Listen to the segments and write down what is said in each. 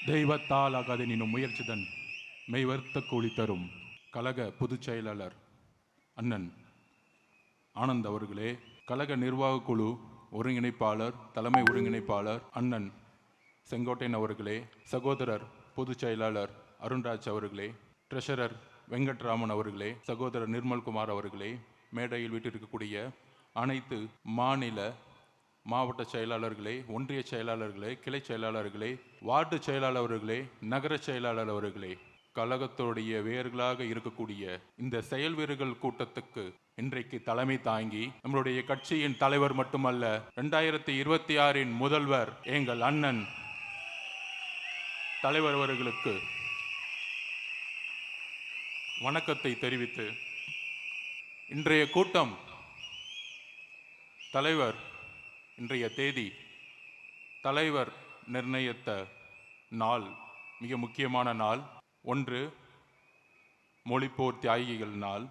தெய்வத்தால் ஆகாதெனினும் முயற்சிதன் மெய்வர்த்த கூலி தரும் கழக பொதுச் செயலாளர் அண்ணன் ஆனந்த் அவர்களே, கழக நிர்வாக குழு ஒருங்கிணைப்பாளர் தலைமை ஒருங்கிணைப்பாளர் அண்ணன் செங்கோட்டையன் அவர்களே, சகோதரர் பொதுச் செயலாளர் அருண்ராஜ் அவர்களே, ட்ரெஷரர் வெங்கட்ராமன் அவர்களே, சகோதரர் நிர்மல்குமார் அவர்களே, மேடையில் வீட்டிருக்கக்கூடிய அனைத்து மாநில மாவட்ட செயலாளர்களே, ஒன்றிய செயலாளர்களே, கிளை செயலாளர்களே, வார்டு செயலாளர்களே, நகர செயலாளர் அவர்களே, கழகத்துடைய வேர்களாக இருக்கக்கூடிய இந்த செயல் வீரர்கள் கூட்டத்துக்கு இன்றைக்கு தலைமை தாங்கி நம்மளுடைய கட்சியின் தலைவர் மட்டுமல்ல 2026 முதல்வர் எங்கள் அண்ணன் தலைவர் அவர்களுக்கு வணக்கத்தை தெரிவித்து, இன்றைய கூட்டம் தலைவர் இன்றைய தேதி தலைவர் நிர்ணயித்த நாள் மிக முக்கியமான நாள். ஒன்று, மொழிப்போர் தியாகிகள் நாள்.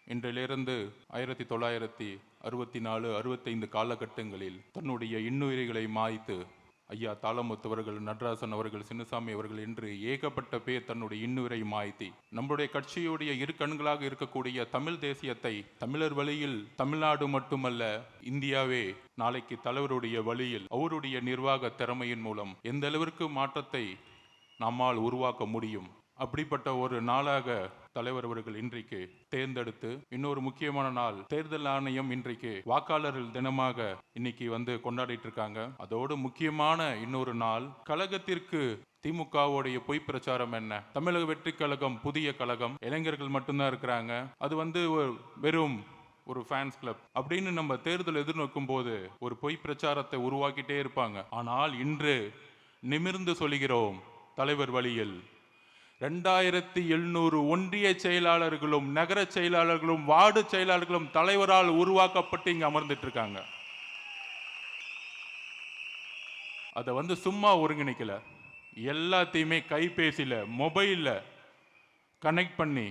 இன்றிலிருந்து 1964-65 காலகட்டங்களில் தன்னுடைய இன்னுயிர்களை மாய்த்து ஐயா தாளமுத்தவர்கள், நடராசன் அவர்கள், சின்னசாமி அவர்கள் என்று ஏகப்பட்ட பேர் தன்னுடைய இன்னுயிரை மாய்த்தி நம்முடைய கட்சியுடைய இரு கண்களாக இருக்கக்கூடிய தமிழ் தேசியத்தை தமிழர் வழியில் தமிழ்நாடு மட்டுமல்ல இந்தியாவே நாளைக்கு தலைவருடைய வழியில் அவருடைய நிர்வாக திறமையின் மூலம் எந்த அளவிற்கு மாற்றத்தை நம்மால் உருவாக்க முடியும், அப்படிப்பட்ட ஒரு நாளாக தலைவர் அவர்கள் இன்றைக்கு தேர்ந்தெடுத்து, இன்னொரு முக்கியமான நாள் தேர்தல் ஆணையம் இன்றைக்கு வாக்காளர்கள் தினமாக இன்னைக்கு கொண்டாடிட்டு இருக்காங்க. அதோடு முக்கியமான இன்னொரு நாள், கழகத்திற்கு திமுகவுடைய பொய் பிரச்சாரம் என்ன, தமிழக வெற்றி கழகம் புதிய கழகம், இளைஞர்கள் மட்டும்தான் இருக்கிறாங்க, அது வெறும் ஒரு ஃபேன்ஸ் கிளப் அப்படின்னு நம்ம தேர்தல் எதிர்நோக்கும் போது ஒரு பொய் பிரச்சாரத்தை உருவாக்கிட்டே இருப்பாங்க. ஆனால் இன்று நிமிர்ந்து சொல்கிறோம், தலைவர் வழியில் 2700 ஒன்றிய செயலாளர்களும் நகர செயலாளர்களும் வார்டு செயலாளர்களும் தலைவரால் உருவாக்கப்பட்டு இங்க அமர்ந்துட்டு இருக்காங்க. அதை சும்மா ஒருங்கிணைக்கல, எல்லாத்தையுமே கைபேசியில மொபைல்ல கனெக்ட் பண்ணி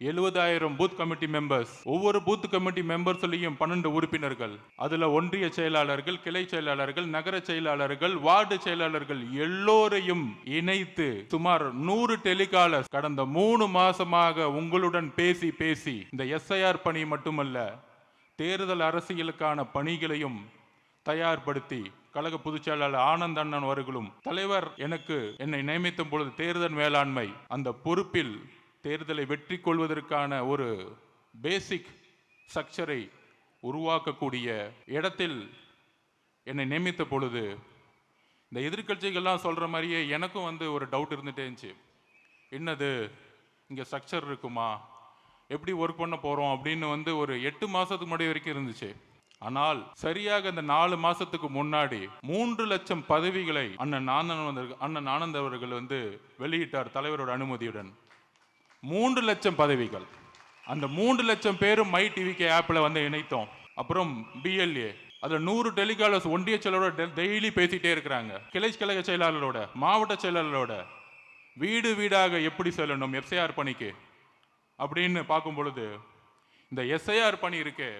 70,000 பூத் கமிட்டி மெம்பர்ஸ், ஒவ்வொரு பூத் கமிட்டி மெம்பர்ஸ்லையும் 12 உறுப்பினர்கள், அதுல ஒன்றிய செயலாளர்கள், கிளை செயலாளர்கள், நகர செயலாளர்கள், வார்டு செயலாளர்கள் எல்லோரையும் இணைத்து சுமார் 100 டெலிகாலர்ஸ் கடந்த 3 மாசமாக உங்களுடன் பேசி பேசி இந்த எஸ்ஐஆர் பணி மட்டுமல்ல தேர்தல் அரசியலுக்கான பணிகளையும் தயார்படுத்தி கழக பொதுச் செயலாளர் ஆனந்த் அண்ணன் அவர்களும் தலைவர் என்னை நியமித்த பொழுது தேர்தல் மேலாண்மை அந்த பொறுப்பில் தேர்தலை வெற்றி கொள்வதற்கான ஒரு பேசிக் ஸ்ட்ரக்சரை உருவாக்கக்கூடிய இடத்தில் என்னை நியமித்த பொழுது இந்த எதிர்கட்சிகள்லாம் சொல்ற மாதிரியே எனக்கும் ஒரு டவுட் இருந்துட்டே இருந்துச்சு. என்னது இங்கே ஸ்ட்ரக்சர் இருக்குமா, எப்படி ஒர்க் பண்ண போகிறோம் அப்படின்னு ஒரு 8 மாதத்துக்கு முன்னாடி வரைக்கும் இருந்துச்சு. ஆனால் சரியாக இந்த 4 மாசத்துக்கு முன்னாடி 3 லட்சம் பதவிகளை அண்ணன் ஆனந்த் அவர்கள் வெளியிட்டார் தலைவரோட அனுமதியுடன். 3 லட்சம் பதவிகள். அந்த 3 லட்சம் பேரும் மை டிவிகே ஆப்ல இணைத்தோம். அப்புறம் பிஎல்ஏ அதுல 100 டெலிகாலர்ஸ் ஒன்றிய செயலாளரோட டெய்லி பேசிட்டே இருக்கிறாங்க. கிளை கழக செயலாளரோட, மாவட்ட செயலாளரோட வீடு வீடாக எப்படி செல்லணும் எஸ்ஐஆர் பணிக்கு அப்படின்னு பார்க்கும் பொழுது இந்த எஸ்ஐஆர் பணி இருக்கே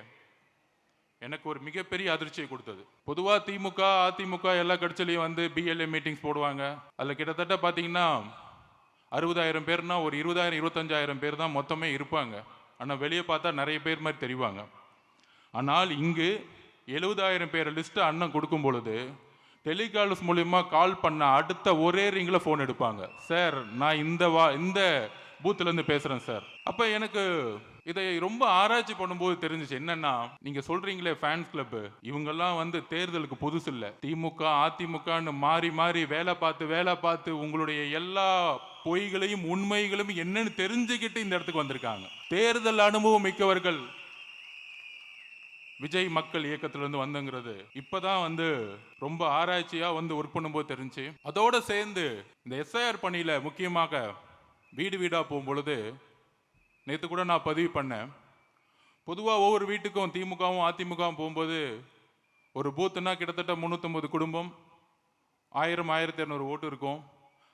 எனக்கு ஒரு மிகப்பெரிய அதிர்ச்சியை கொடுத்தது. பொதுவாக திமுக அதிமுக எல்லா கட்சியிலையும் பிஎல்ஏ மீட்டிங்ஸ் போடுவாங்க. அதில் கிட்டத்தட்ட பார்த்தீங்கன்னா 60,000 பேர்னா ஒரு 20,000-25,000 பேர் தான் மொத்தமே இருப்பாங்க. ஆனால் வெளியே பார்த்தா நிறைய பேர் மாதிரி தெரிவாங்க. ஆனால் இங்கு 70,000 பேர் லிஸ்ட்டு அண்ணன் கொடுக்கும் பொழுது டெலிகால்ஸ் மூலியமா கால் பண்ண அடுத்த ஒரே ரிங்கில் ஃபோன் எடுப்பாங்க. சார் நான் இந்த பூத்துலேருந்து பேசுகிறேன் சார். அப்போ எனக்கு இதை ரொம்ப ஆராய்ச்சி பண்ணும்போது தெரிஞ்சிச்சு, என்னன்னா நீங்க சொல்றீங்களே ஃபேன்ஸ் கிளப், இவங்கெல்லாம் தேர்தலுக்கு புதுசு இல்லை. திமுக அதிமுகன்னு மாறி மாறி வேலை பார்த்து உங்களுடைய எல்லா பொய்களையும் உண்மைகளையும் என்னன்னு தெரிஞ்சுக்கிட்டு இந்த இடத்துக்கு வந்திருக்காங்க. தேர்தல் அனுபவம் மிக்கவர்கள் விஜய் மக்கள் இயக்கத்திலிருந்து வந்தங்கிறது இப்பதான் ரொம்ப ஆராய்ச்சியா ஒர்க் பண்ணும்போது தெரிஞ்சு, அதோட சேர்ந்து இந்த எஸ்ஐஆர் பணியில முக்கியமாக வீடு வீடா போகும்பொழுது நேற்று கூட நான் பதிவு பண்ணேன். பொதுவாக ஒவ்வொரு வீட்டுக்கும் திமுகவும் அதிமுகவும் போகும்போது ஒரு பூத்துனா கிட்டத்தட்ட 350 குடும்பம், 1000-1200 ஓட்டு இருக்கும்.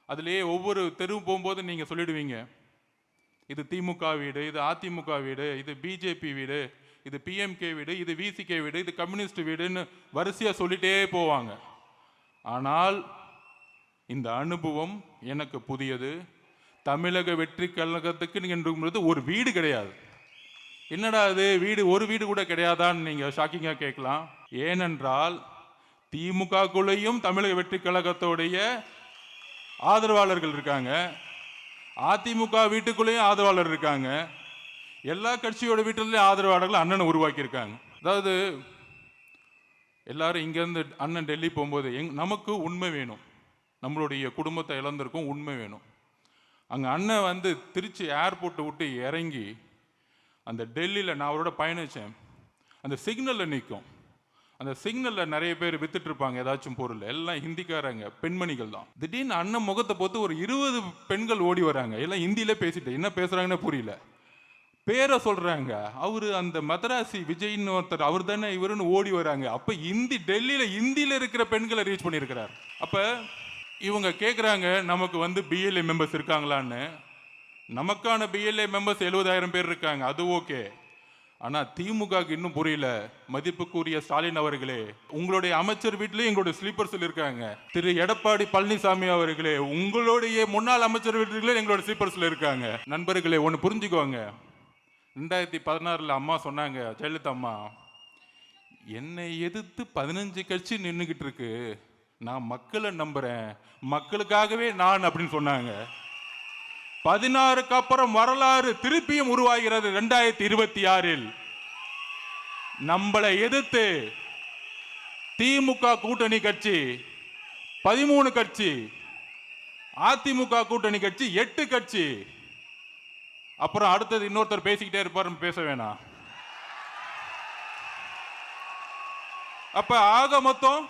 அதுலேயே ஒவ்வொரு தெருவு போகும்போது நீங்கள் சொல்லிடுவீங்க, இது திமுக வீடு, இது அதிமுக வீடு, இது பிஜேபி வீடு, இது பிஎம்கே வீடு, இது விசிகே வீடு, இது கம்யூனிஸ்ட் வீடுன்னு வரிசையாக சொல்லிட்டே போவாங்க. ஆனால் இந்த அனுபவம் எனக்கு புதியது. தமிழக வெற்றி கழகத்துக்கு என்றுங்கிறது ஒரு வீடு கிடையாது. என்னடா அது வீடு, ஒரு வீடு கூட கிடையாதான்னு நீங்கள் ஷாக்கிங்காக கேட்கலாம். ஏனென்றால் திமுகக்குள்ளேயும் தமிழக வெற்றி கழகத்தோடைய ஆதரவாளர்கள் இருக்காங்க, அதிமுக வீட்டுக்குள்ளேயும் ஆதரவாளர் இருக்காங்க, எல்லா கட்சியோட வீட்டிலையும் ஆதரவாளர்கள் அண்ணனை உருவாக்கியிருக்காங்க. அதாவது எல்லாரும் இங்கேருந்து அண்ணன் டெல்லி போகும்போது நமக்கு உண்மை வேணும், நம்மளுடைய குடும்பத்தை இழந்திருக்கும், உண்மை வேணும். அங்கே அண்ணன் வந்து திருச்சி ஏர்போர்ட்டை விட்டு இறங்கி அந்த டெல்லியில் நான் அவரோட பயணித்தேன். அந்த சிக்னலில் நிற்கும், அந்த சிக்னலில் நிறைய பேர் வித்துட்டு இருப்பாங்க ஏதாச்சும் பொருள், எல்லாம் ஹிந்திக்காரங்க, பெண்மணிகள் தான். திடீர்னு அண்ணன் முகத்தை பார்த்து ஒரு 20 பெண்கள் ஓடி வராங்க, எல்லாம் ஹிந்தியிலே பேசிட்டு என்ன பேசுகிறாங்கன்னு புரியல, பேரை சொல்கிறாங்க. அவர் அந்த மதராசி விஜய்னு ஒருத்தர், அவர் தானே இவருன்னு ஓடி வராங்க. அப்போ டெல்லியில் இருக்கிற பெண்களை ரீச் பண்ணியிருக்கிறார். அப்போ இவங்க கேட்குறாங்க நமக்கு வந்து பிஎல்ஏ மெம்பர்ஸ் இருக்காங்களான்னு. நமக்கான பிஎல்ஏ மெம்பர்ஸ் 70,000 பேர் இருக்காங்க, அது ஓகே. ஆனால் திமுகவுக்கு இன்னும் புரியல. மதிப்புக்குரிய ஸ்டாலின் அவர்களே, உங்களுடைய அமைச்சர் வீட்டிலேயும் எங்களுடைய ஸ்லீப்பர்ஸில் இருக்காங்க. திரு எடப்பாடி பழனிசாமி அவர்களே, உங்களுடைய முன்னாள் அமைச்சர் வீட்டிலே எங்களோட ஸ்லீப்பர்ஸில் இருக்காங்க. நண்பர்களே, ஒன்று புரிஞ்சுக்கோங்க. 2016 அம்மா சொன்னாங்க, ஜெயலலிதா அம்மா, என்னை எதிர்த்து 15 கட்சி நின்றுக்கிட்டு இருக்கு, நான் மக்களை நம்புறேன், மக்களுக்காகவே நான் அப்படின்னு சொன்னாங்க. 16க்கு அப்புறம் வரலாறு திருப்பியும் உருவாகிறது. 2026 நம்மளை எதிர்த்து திமுக கூட்டணி கட்சி 13 கட்சி, அதிமுக கூட்டணி கட்சி 8 கட்சி. அப்புறம் அடுத்தது இன்னொருத்தர் பேசிக்கிட்டே இருப்பார், பேச வேணாம். அப்ப ஆக மொத்தம்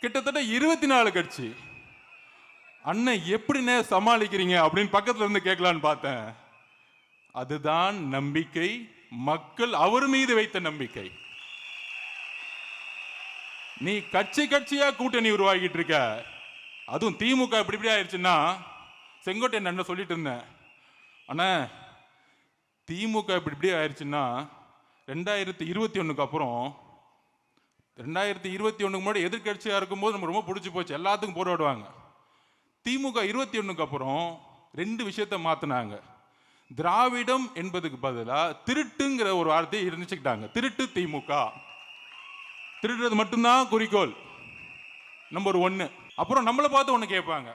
கிட்டத்தட்ட 24 கட்சி. அண்ணன் எப்படின்னு சமாளிக்கிறீங்க அப்படின்னு பக்கத்துல இருந்து கேட்கலான்னு பார்த்தேன். அதுதான் நம்பிக்கை, மக்கள் அவர் மீது வைத்த நம்பிக்கை. நீ கட்சி கட்சியா கூட்டணி உருவாக்கிட்டு இருக்க. அதுவும் திமுக இப்படி ஆயிடுச்சுன்னா, செங்கோட்டையன் அண்ணன் சொல்லிட்டு இருந்தேன், அண்ணா திமுக இப்படி ஆயிடுச்சுன்னா 2021க்கு அப்புறம், 2021க்கு முன்னாடி எதிர்கட்சியா இருக்கும்போது நம்ம ரொம்ப பிடிச்சி போச்சு, எல்லாத்துக்கும் போராடுவாங்க. திமுக 21க்கு அப்புறம் 2 விஷயத்தை மாத்தினாங்க. திராவிடம் என்பதுக்கு பதிலாக திருட்டுங்கிற ஒரு வார்த்தையை இருந்துச்சுக்கிட்டாங்க. திருட்டு திமுக, திருடுறது மட்டும்தான் குறிக்கோள், நம்பர் 1. அப்புறம் நம்மளை பார்த்து ஒன்று கேட்பாங்க,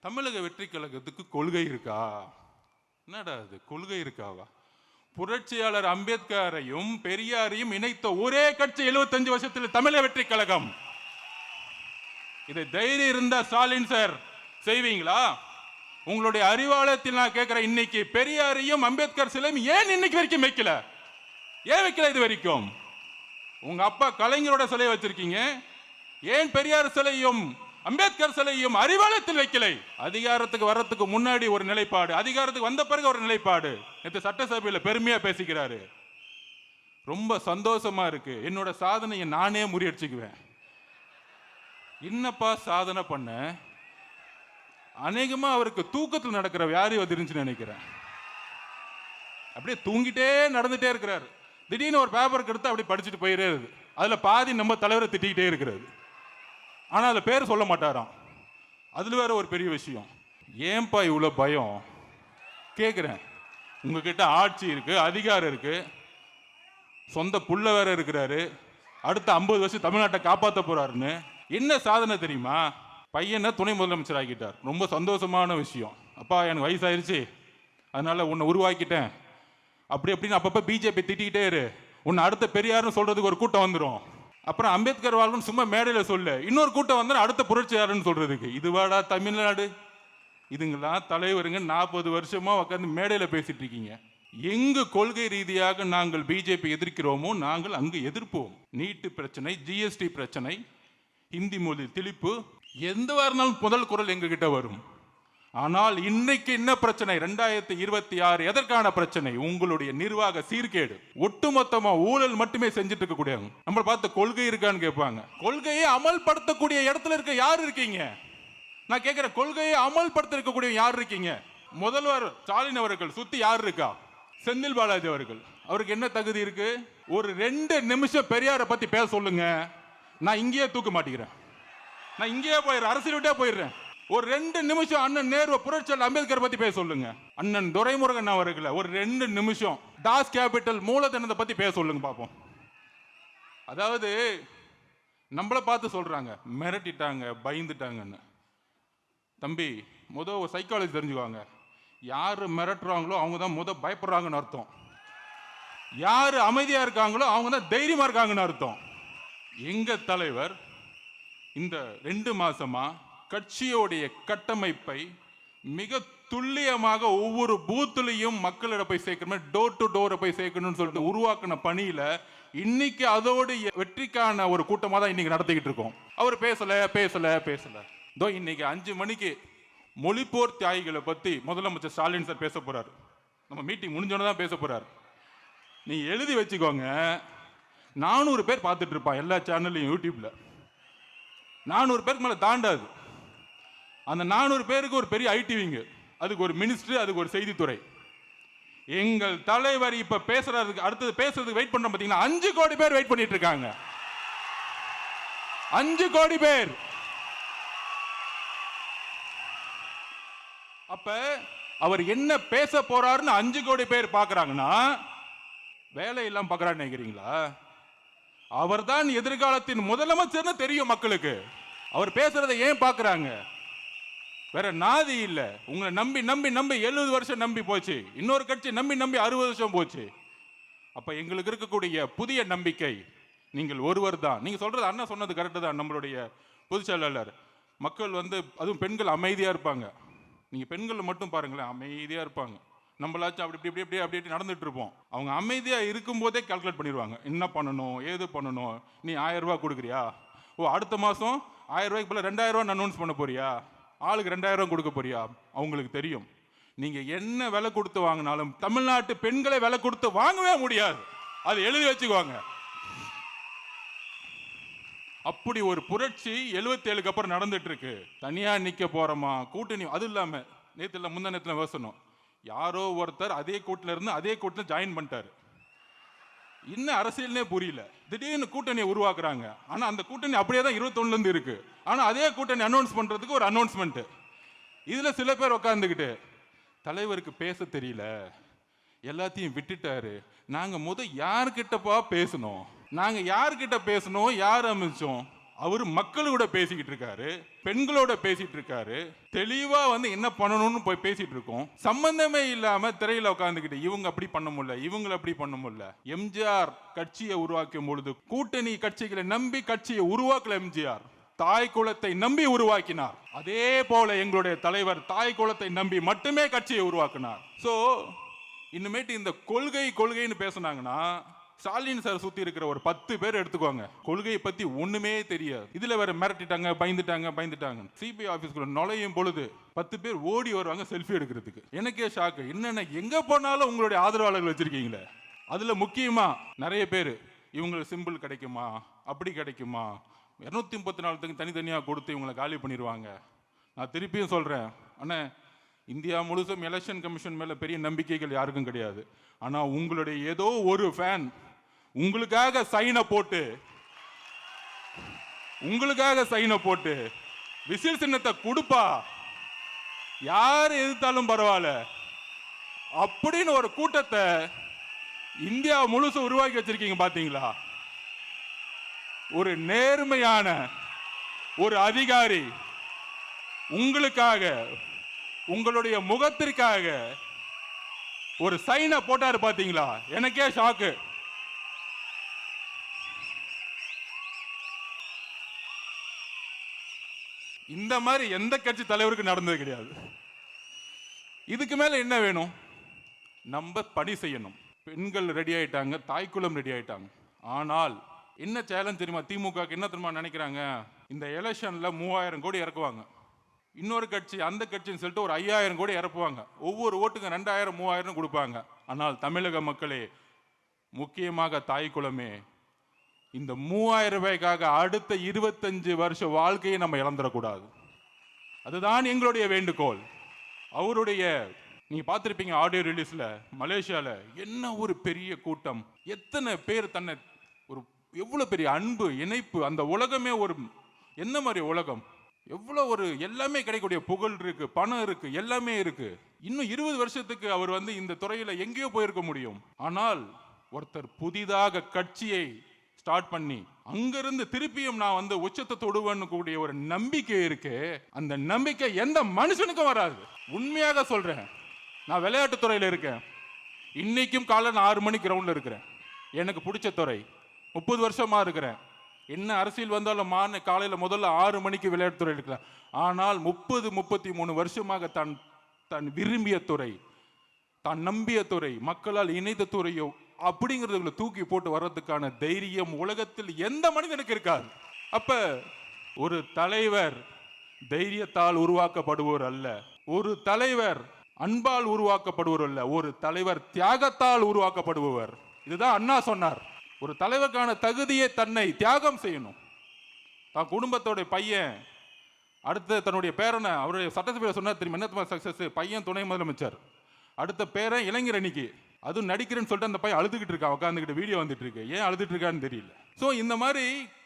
தமிழக வெற்றி கழகத்துக்கு கொள்கை இருக்கா? என்னடா அது கொள்கை இருக்காவா? புரட்சியாளர் அம்பேத்கரையும் பெரியாரையும் இணைத்த ஒரே கட்சி 75 வருஷத்தில் தமிழக வெற்றி கழகம். இதை தைரியம் இருந்தா ஸ்டாலின் சார் செய்வீங்களா? உங்களுடைய அறிவாலயத்தில் நான் கேட்கிறேன், இன்னைக்கு பெரியாரையும் அம்பேத்கர் சிலையும் ஏன் இன்னைக்கு வரைக்கும் வைக்கல? ஏன் வைக்கல இது வரைக்கும்? உங்க அப்பா கலைஞரோட சிலையை வச்சிருக்கீங்க, ஏன் பெரியார் சிலையும் அம்பேத்கர் சிலையும் அறிவாலயத்தில் வைக்கலை? அதிகாரத்துக்கு வர்றதுக்கு முன்னாடி ஒரு நிலைப்பாடு, அதிகாரத்துக்கு வந்த பிறகு ஒரு நிலைப்பாடு. நேற்று சட்டசபையில் பெருமையா பேசிக்கிறாரு, ரொம்ப சந்தோஷமா இருக்கு. என்னோட சாதனையை நானே முறியடிச்சுக்குவேன். என்னப்பா சாதனை பண்ண? அநேகமா அவருக்கு தூக்கத்தில் நடக்கிற வியாதி வந்துருந்துச்சுன்னு நினைக்கிறேன். அப்படியே தூங்கிட்டே நடந்துட்டே இருக்கிறார். திடீர்னு ஒரு பேப்பருக்கு எடுத்து அப்படி படிச்சுட்டு போயிட்டே இருக்கு. அதுல பாதி நம்ம தலைவரை திட்டிக்கிட்டே இருக்கிறது. ஆனா அதுல பேர் சொல்ல மாட்டாராம். அதுல வேற ஒரு பெரிய விஷயம். ஏன்பா இவ்வளவு பயம் கேட்கிறேன்? உங்ககிட்ட ஆட்சி இருக்கு, அதிகாரம் இருக்கு, சொந்த புள்ள வேற இருக்கிறாரு, அடுத்த 50 வருஷம் தமிழ்நாட்டை காப்பாற்ற போறாருன்னு. என்ன சாதனை தெரியுமா? பையனை துணை முதலமைச்சர் ஆக்கிட்டார். ரொம்ப சந்தோஷமான விஷயம். அப்பா எனக்கு வயசாயிருச்சு, அதனால உன்னை உருவாக்கிட்டேன் அப்படி அப்படின்னு அப்பப்போ பிஜேபி திட்டிக்கிட்டே இரு, உன்னை அடுத்த பெரியார்னு சொல்றதுக்கு ஒரு கூட்டம் வந்துடும். அப்புறம் அம்பேத்கர் வாழ்வுன்னு சும்மா மேடையில் சொல்ல, இன்னொரு கூட்டம் வந்து அடுத்த புரட்சியாருன்னு சொல்றதுக்கு. இதுவாடா தமிழ்நாடு? இதுங்கெல்லாம் தலைவருங்க 40 வருஷமா உட்காந்து மேடையில் பேசிட்டு இருக்கீங்க. எங்கு கொள்கை ரீதியாக நாங்கள் பிஜேபி எதிர்க்கிறோமோ நாங்கள் அங்கு எதிர்ப்போம். நீட்டு பிரச்சனை, ஜிஎஸ்டி பிரச்சனை, ஹிந்தி மொழி திணிப்பு, எந்த இருந்தாலும் முதல் குரல் எங்க கிட்ட வரும். ஆனால் இன்னைக்கு என்ன பிரச்சனை? 2026 எதற்கான பிரச்சனை? உங்களுடைய நிர்வாக சீர்கேடு. ஒட்டுமொத்தமா ஊழல் மட்டுமே செஞ்சுட்டு இருக்கக்கூடிய நம்ம பார்த்து கொள்கை இருக்கான்னு கேட்பாங்க. கொள்கையை அமல்படுத்தக்கூடிய இடத்துல இருக்க யார் இருக்கீங்க? நான் கேட்கிறேன், கொள்கையை அமல்படுத்த இருக்கக்கூடிய யார் இருக்கீங்க? முதல்வர் ஸ்டாலின் அவர்கள் சுத்தி யார் இருக்கா? செந்தில் பாலாஜி அவர்கள், அவருக்கு என்ன தகுதி இருக்கு? ஒரு 2 நிமிஷம் பெரியாரை பத்தி பேச சொல்லுங்க, நான் இங்கேயே தூக்க மாட்டேங்கிறேன். நான் இங்கேயே போயிடுறேன், அரசியல் விட்டே போயிடுறேன். ஒரு 2 நிமிஷம் அண்ணன் நேரு, புரட்சியாளர் அம்பேத்கர் பத்தி பேச சொல்லுங்க. அண்ணன் துரைமுருகன் அவர்களை ஒரு 2 நிமிஷம் டாஸ் கேபிட்டல் மூலதனத்தை பத்தி பேச சொல்லுங்க பாப்போம். அதாவது நம்மளை பார்த்து சொல்றாங்க மிரட்டிட்டாங்க, பயந்துட்டாங்கன்னு. தம்பி, ஒரு சைக்காலஜி தெரிஞ்சுக்குவாங்க. யாரு மிரட்டுறாங்களோ அவங்க தான் பயப்படுறாங்கன்னு அர்த்தம். யாரு அமைதியா இருக்காங்களோ அவங்க தான் தைரியமா இருக்காங்கன்னு அர்த்தம். எங்க தலைவர் இந்த 2 மாசமா கட்சியோடைய கட்டமைப்பை மிக துல்லியமாக ஒவ்வொரு பூத்துலையும் மக்களிடம் போய் சேர்க்கணும், டோர் டு டோரை போய் சேர்க்கணும்னு சொல்லிட்டு உருவாக்கின பணியில இன்னைக்கு அதோடைய வெற்றிக்கான ஒரு கூட்டமாக தான் இன்னைக்கு நடத்திக்கிட்டு இருக்கோம். அவர் பேசல. இன்னைக்கு 5 மணிக்கு மொழிப்போர் தியாகிகளை பத்தி முதலமைச்சர் ஸ்டாலின் சார் பேச போறாரு. நம்ம மீட்டிங் முடிஞ்சோன்னு தான் பேச போறாரு. நீ எழுதி வச்சுக்கோங்க, 400 பேர் பார்த்துட்டு இருப்பான் எல்லா சேனல்லையும், யூடியூப்ல 400 பேருக்கு மேல தாண்டாது. அந்த 400 பேருக்கு ஒரு பெரிய ஐடிவிங்க, அதுக்கு ஒரு மினிஸ்டர், அதுக்கு ஒரு செய்தித்துறை. எங்கள் தலைவர் இப்ப பேசுறதுக்கு அடுத்தது பேசுறதுக்கு வெயிட் பண்றோம் பாத்தீங்கன்னா 5 கோடி பேர் வெயிட் பண்ணிட்டு இருக்காங்க. 5 கோடி பேர். அப்ப அவர் என்ன பேச போறாருன்னு 5 கோடி பேர் பாக்குறாங்கன்னா வேலை இல்லாம பாக்குறான்னு நினைக்கிறீங்களா? அவர் தான் எதிர்காலத்தின் முதலமைச்சர்னு தெரியும் மக்களுக்கு. அவர் பேசுறதை ஏன் பாக்குறாங்க? வேற நாதி இல்ல. உங்களை நம்பி 70 வருஷம் நம்பி போச்சு, இன்னொரு கட்சி நம்பி 60 வருஷம் போச்சு. அப்ப எங்களுக்கு இருக்கக்கூடிய புதிய நம்பிக்கை நீங்கள் ஒருவர் தான். நீங்க சொல்றது அண்ணா சொன்னது கரெக்டு தான். நம்மளுடைய பொதுச் செயலாளர், மக்கள் அதுவும் பெண்கள் அமைதியா இருப்பாங்க. நீங்க பெண்களை மட்டும் பாருங்களேன், அமைதியா இருப்பாங்க. நம்மளாச்சும் அப்படி நடந்துட்டு இருப்போம். அவங்க அமைதியா இருக்கும் போதே கால்குலேட் பண்ணிடுவாங்க, என்ன பண்ணணும், ஏது பண்ணணும். நீ 1000 ரூபாய் கொடுக்குறியா, அடுத்த மாசம் 1000 ரூபாய்க்கு போல 2000 ரூபாய் அனௌன்ஸ் பண்ண போறியா, ஆளுக்கு 2000 கொடுக்க போறியா? அவங்களுக்கு தெரியும். நீங்க என்ன விலை கொடுத்து வாங்கினாலும் தமிழ்நாட்டு பெண்களை விலை கொடுத்து வாங்கவே முடியாது. அது எழுதி வச்சுக்குவாங்க. அப்படி ஒரு புரட்சி 77க்கு அப்புறம் நடந்துட்டு இருக்கு. தனியா நிக்க போறோமா, கூட்டணி, அது இல்லாம நேத்துல முந்தா நேரத்துல பேசணும், யாரோ ஒருத்தர் அதே கூட்டத்துல இருந்து அதே கூட்டத்துல ஜாயின் பண்ணிட்டாரு. இன்னும் அரசியல்னே புரியல, திடீர்னு கூட்டணியை உருவாக்குறாங்க. ஆனா அந்த கூட்டணி அப்படியே தான் 21ல இருந்து இருக்கு. ஆனா அதே கூட்டணி அனௌன்ஸ் பண்றதுக்கு ஒரு அனௌன்ஸ்மெண்ட். இதுல சில பேர் உட்காந்துக்கிட்டு தலைவருக்கு பேச தெரியல, எல்லாத்தையும் விட்டுட்டாரு, நாங்க யார்கிட்டப்பா பேசணும், யார் அமைச்சோம்? அவரு மக்களோட பேசிக்கிட்டு இருக்காரு, பெண்களோட பேசிட்டு இருக்காரு, தெளிவா என்ன பண்ணணும்னு போய் பேசிட்டு இருக்கோம். சம்பந்தமே இல்லாம திரையில உட்காந்துக்கிட்டு இவங்க அப்படி பண்ண முடியல, இவங்களை அப்படி பண்ண முடியல. எம்ஜிஆர் கட்சியை உருவாக்கும் பொழுது கூட்டணி கட்சிகளை நம்பி கட்சியை உருவாக்கல. எம்ஜிஆர் தாய் குலத்தை நம்பி உருவாக்கினார். அதே போல எங்களுடைய தலைவர் தாய் குலத்தை நம்பி மட்டுமே கட்சியை உருவாக்கினார். சோ இனிமேட்டு இந்த கொள்கைன்னு பேசினாங்கன்னா ஸ்டாலின் சார் சுத்தி இருக்கிற ஒரு 10 பேர் எடுத்துக்கோங்க, கொள்கையை பத்தி ஒண்ணுமே தெரியாது. இதுல வேற மிரட்டிட்டாங்க, பயந்துட்டாங்க. சிபிஐ ஆபீஸ்க்குள்ள நுழையும் பொழுது 10 பேர் ஓடி வருவாங்க செல்ஃபி எடுக்கிறதுக்கு. எனக்கே ஷாக்கு, என்னென்ன எங்க போனாலும் உங்களுடைய ஆதரவாளர்கள் வச்சிருக்கீங்களே. அதுல முக்கியமா நிறைய பேர் இவங்களுக்கு சிம்பிள் கிடைக்குமா, அப்படி கிடைக்குமா, 234 தனித்தனியா கொடுத்து இவங்களை காலி பண்ணிடுவாங்க. நான் திருப்பியும் சொல்றேன், அண்ணே, இந்தியா முழுசும் எலெக்ஷன் கமிஷன் மேல பெரிய நம்பிக்கைகள் யாருக்கும் கிடையாது. ஆனா உங்களுடைய ஏதோ ஒரு ஃபேன் உங்களுக்காக சைனை போட்டு விசில் சின்னத்தை கொடுப்பா, யார் எதிர்த்தாலும் பரவாயில்ல அப்படின்னு ஒரு கூட்டத்தை இந்தியா முழுசு உருவாக்கி வச்சிருக்கீங்க. பாத்தீங்களா? ஒரு நேர்மையான ஒரு அதிகாரி உங்களுக்காக, உங்களுடைய முகத்திற்காக ஒரு சைனை போட்டாரு. பாத்தீங்களா? எனக்கே ஷாக்கு. இந்த மாதிரி எந்த கட்சி தலைவருக்கு நடந்தது கிடையாது. இதுக்கு மேல என்ன வேணும்? நம்ம பணி செய்யணும். பெண்கள் ரெடி ஆயிட்டாங்க, தாய்க்குளம் ரெடி ஆயிட்டாங்க. ஆனால் என்ன சேலஞ்ச் தெரியுமா? திமுக என்ன தெரியுமா நினைக்கிறாங்க? இந்த எலெக்ஷன்ல 3000 கோடி இறக்குவாங்க. இன்னொரு கட்சி அந்த கட்சின்னு சொல்லிட்டு ஒரு 5000 கோடி இறப்புவாங்க. ஒவ்வொரு ஓட்டுக்கு 2000 3000 கொடுப்பாங்க. ஆனால் தமிழக மக்களே, முக்கியமாக தாய்க்குளமே, இந்த 3000 ரூபாய்க்காக அடுத்த 25 வருஷ வாழ்க்கையை நம்ம இழந்துடக்கூடாது. அதுதான் எங்களுடைய வேண்டுகோள். அவருடைய நீங்க பார்த்திருப்பீங்க ஆடியோ ரிலீஸ்ல, மலேசியால என்ன ஒரு பெரிய கூட்டம், எத்தனை பேர் தன்னை ஒரு எவ்வளவு பெரிய அன்பு இணைப்பு, அந்த உலகமே ஒரு என்ன மாதிரி உலகம்? எவ்வளோ ஒரு எல்லாமே கிடைக்கக்கூடிய புகழ் இருக்கு, பணம் இருக்கு, எல்லாமே இருக்கு. இன்னும் 20 வருஷத்துக்கு அவர் இந்த துறையில எங்கேயோ போயிருக்க முடியும். ஆனால் ஒருத்தர் புதிதாக கட்சியை ஸ்டார்ட் பண்ணி அங்கிருந்து திருப்பியும் நான் உச்சத்தை தொடுவேன்னு கூடிய ஒரு நம்பிக்கை இருக்கு. அந்த நம்பிக்கை எந்த மனுஷனுக்கும் வராது. உண்மையாக சொல்றேன். நான் விளையாட்டு துறையில இருக்கேன். இன்னைக்கும் காலைல நான் 6 மணிக்கு கிரவுண்ட்ல இருக்கிறேன். எனக்கு பிடிச்ச துறை. 30 வருஷமா இருக்கிறேன். என்ன அரசியல் வந்தாலும் காலையில முதல்ல 6 மணிக்கு விளையாட்டு துறை இருக்கலாம். ஆனால் 33 வருஷமாக தான் விரும்பிய துறை, தான் நம்பிய துறை, மக்களால் இணைந்த துறையோ அப்படிங்கிறதுல தூக்கி போட்டு வர்றதுக்கான தைரியம் உலகத்தில் எந்த மனிதனுக்கு இருக்காது. அப்ப ஒரு தலைவர் தைரியத்தால் உருவாக்கப்படுவோர் அல்ல, ஒரு தலைவர் அன்பால் உருவாக்கப்படுவோர் அல்ல, ஒரு தலைவர் தியாகத்தால் உருவாக்கப்படுபவர். இதுதான் அண்ணா சொன்னார். ஒரு தலைவருக்கான தகுதியை தன்னை தியாகம் செய்யணும். தான் குடும்பத்தோட பையன் அடுத்த தன்னுடைய பேரனை அவருடைய சட்டசபையில் சொன்னார் தெரியுமா? என்ன சக்சஸ்? பையன் துணை முதலமைச்சர், அடுத்த பேரன் இளைஞர் அணிக்கு, அதுவும் நடிக்கிறேன்னு சொல்லிட்டு அந்த பையன் அழுதுகிட்டு இருக்கான், உட்காந்துக்கிட்டு வீடியோ வந்துட்டு இருக்கு. ஏன் அழுதுட்டு இருக்கான்னு தெரியல. ஸோ இந்த மாதிரி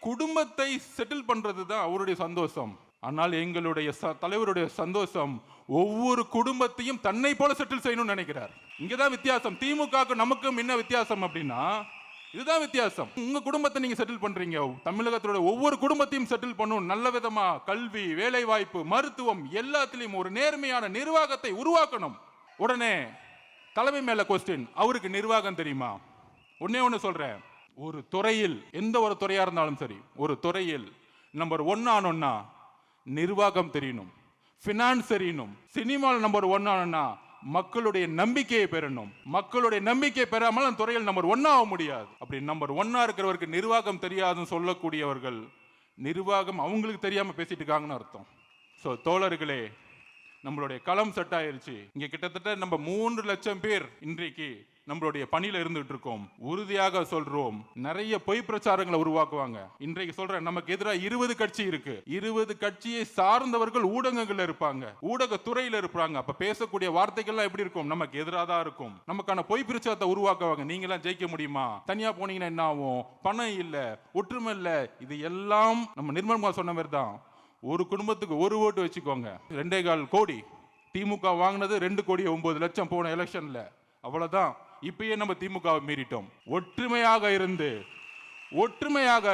குடும்பத்தை செட்டில் பண்றது தான் அவருடைய சந்தோஷம். ஆனால் எங்களுடைய தலைவருடைய சந்தோஷம் ஒவ்வொரு குடும்பத்தையும் தன்னை போல செட்டில் செய்யணும்னு நினைக்கிறார். இங்கதான் வித்தியாசம். திமுக நமக்கும் என்ன வித்தியாசம் அப்படின்னா, இதுதான் வித்தியாசம். உங்க குடும்பத்தை நீங்க செட்டில் பண்றீங்க, தமிழகத்தோட ஒவ்வொரு குடும்பத்தையும் செட்டில் பண்ணணும். நல்ல விதமா கல்வி, வேலை வாய்ப்பு, மருத்துவம் எல்லாத்திலையும் ஒரு நேர்மையான நிர்வாகத்தை உருவாக்கணும். உடனே தலைமை மேல கொஸ்டின், அவருக்கு நிர்வாகம் தெரியுமா? ஒண்ணு சொல்றேன். ஒரு துறையில், எந்த ஒரு துறையா இருந்தாலும் சரி, ஒரு துறையில் நம்பர் 1 ஆனோம்னா நிர்வாகம் தெரியணும், பினான்ஸ் தெரியணும். சினிமாவில் நம்பர் 1 ஆனோம்னா மக்களுடைய நம்பிக்கையை பெறணும். மக்களுடைய நம்பிக்கை பெறாமல் அந்த துறையில் நம்பர் 1 ஆக முடியாது. அப்படி நம்பர் 1 இருக்கிறவருக்கு நிர்வாகம் தெரியாதுன்னு சொல்லக்கூடியவர்கள் நிர்வாகம் அவங்களுக்கு தெரியாம பேசிட்டு இருக்காங்கன்னு அர்த்தம். ஸோ தோழர்களே, நம்மளுடைய களம் செட் ஆயிருச்சு. இங்க கிட்டத்தட்ட நம்ம 3 லட்சம் பேர் இன்றைக்கு நம்மளுடைய பணியில இருந்துட்டு இருக்கோம். உறுதியாக சொல்றோம், நிறைய பொய் பிரச்சாரங்களை உருவாக்குவாங்க. இன்றைக்கு சொல்றேன், நமக்கு எதிராக 20 கட்சி இருக்கு. 20 கட்சியை சார்ந்தவர்கள் ஊடகங்கள்ல இருப்பாங்க, ஊடகத்துறையில இருப்பாங்க. அப்ப பேசக்கூடிய வார்த்தைகள்லாம் எப்படி இருக்கும்? நமக்கு எதிராக தான் இருக்கும். நமக்கான பொய் பிரச்சாரத்தை உருவாக்குவாங்க. நீங்க எல்லாம் ஜெயிக்க முடியுமா? தனியா போனீங்கன்னா என்ன ஆகும்? பணம் இல்ல, ஒற்றுமை இல்ல. இது எல்லாம் நம்ம நிர்மல்குமார் சொன்ன மாதிரி தான். ஒரு குடும்பத்துக்கு 1 ஓட்டு வச்சுக்கோங்க, 2.25 கோடி. திமுக வாங்கினது 2,09,00,000 போன எலெக்ஷன்ல. அவ்வளவுதான். இப்பயே நம்ம திமுகவை மீறிட்டோம். ஒற்றுமையாக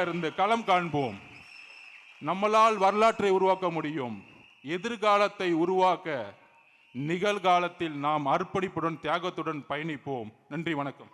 இருந்து களம் காண்போம். நம்மளால் வரலாற்றை உருவாக்க முடியும். எதிர்காலத்தை உருவாக்க நிகழ்காலத்தில் நாம் அர்ப்பணிப்புடன், தியாகத்துடன் பயணிப்போம். நன்றி, வணக்கம்.